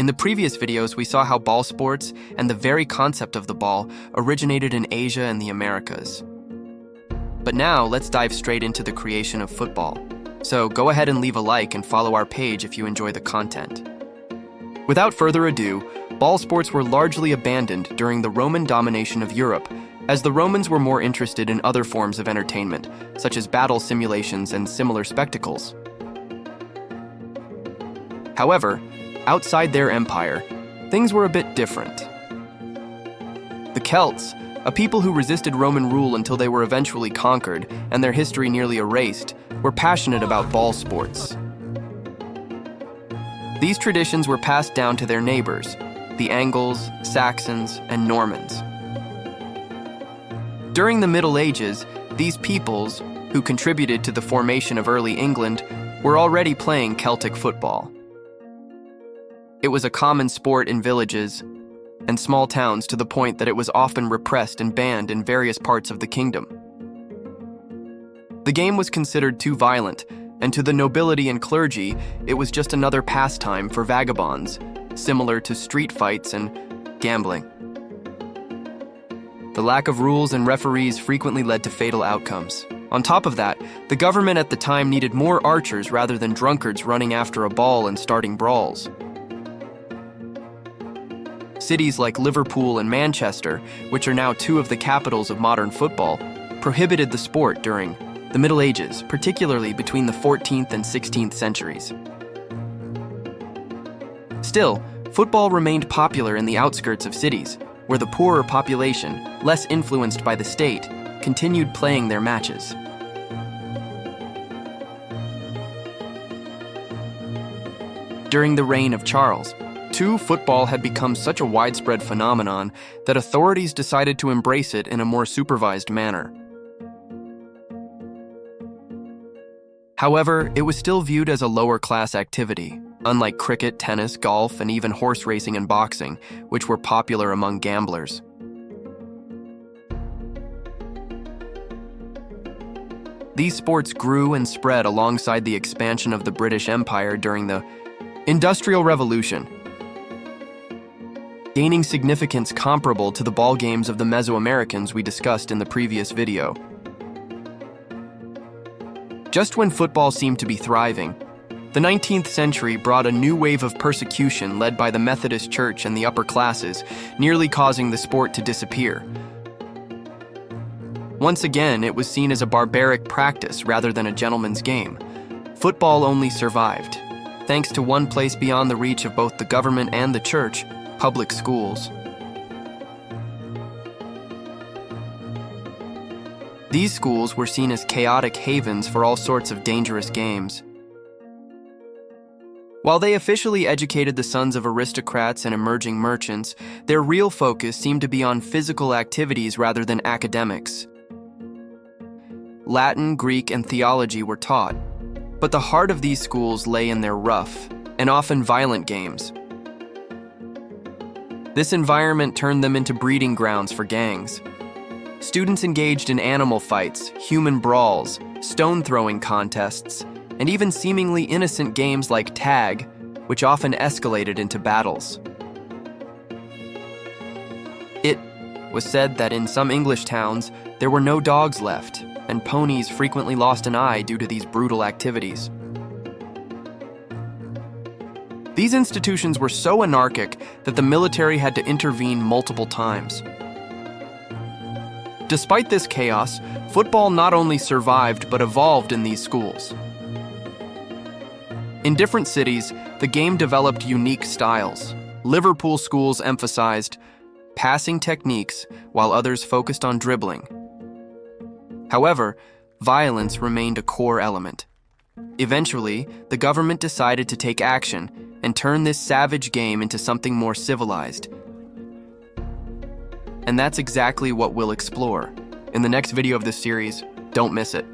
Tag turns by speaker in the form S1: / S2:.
S1: In the previous videos, we saw how ball sports and the very concept of the ball originated in Asia and the Americas. But now, let's dive straight into the creation of football. So go ahead and leave a like and follow our page if you enjoy the content. Without further ado, ball sports were largely abandoned during the Roman domination of Europe, as the Romans were more interested in other forms of entertainment, such as battle simulations and similar spectacles. However, outside their empire, things were a bit different. The Celts, a people who resisted Roman rule until they were eventually conquered and their history nearly erased, were passionate about ball sports. These traditions were passed down to their neighbors, the Angles, Saxons, and Normans. During the Middle Ages, these peoples, who contributed to the formation of early England, were already playing Celtic football. It was a common sport in villages and small towns to the point that it was often repressed and banned in various parts of the kingdom. The game was considered too violent, and to the nobility and clergy, it was just another pastime for vagabonds, similar to street fights and gambling. The lack of rules and referees frequently led to fatal outcomes. On top of that, the government at the time needed more archers rather than drunkards running after a ball and starting brawls. Cities like Liverpool and Manchester, which are now two of the capitals of modern football, prohibited the sport during the Middle Ages, particularly between the 14th and 16th centuries. Still, football remained popular in the outskirts of cities, where the poorer population, less influenced by the state, continued playing their matches. During the reign of Charles, football had become such a widespread phenomenon that authorities decided to embrace it in a more supervised manner. However, it was still viewed as a lower-class activity, unlike cricket, tennis, golf, and even horse racing and boxing, which were popular among gamblers. These sports grew and spread alongside the expansion of the British Empire during the Industrial Revolution, gaining significance comparable to the ball games of the Mesoamericans we discussed in the previous video. Just when football seemed to be thriving, the 19th century brought a new wave of persecution led by the Methodist Church and the upper classes, nearly causing the sport to disappear. Once again, it was seen as a barbaric practice rather than a gentleman's game. Football only survived, thanks to one place beyond the reach of both the government and the church: public schools. These schools were seen as chaotic havens for all sorts of dangerous games. While they officially educated the sons of aristocrats and emerging merchants, their real focus seemed to be on physical activities rather than academics. Latin, Greek, and theology were taught, but the heart of these schools lay in their rough and often violent games. This environment turned them into breeding grounds for gangs. Students engaged in animal fights, human brawls, stone-throwing contests, and even seemingly innocent games like tag, which often escalated into battles. It was said that in some English towns, there were no dogs left, and ponies frequently lost an eye due to these brutal activities. These institutions were so anarchic that the military had to intervene multiple times. Despite this chaos, football not only survived but evolved in these schools. In different cities, the game developed unique styles. Liverpool schools emphasized passing techniques while others focused on dribbling. However, violence remained a core element. Eventually, the government decided to take action and turn this savage game into something more civilized. And that's exactly what we'll explore in the next video of this series. Don't miss it.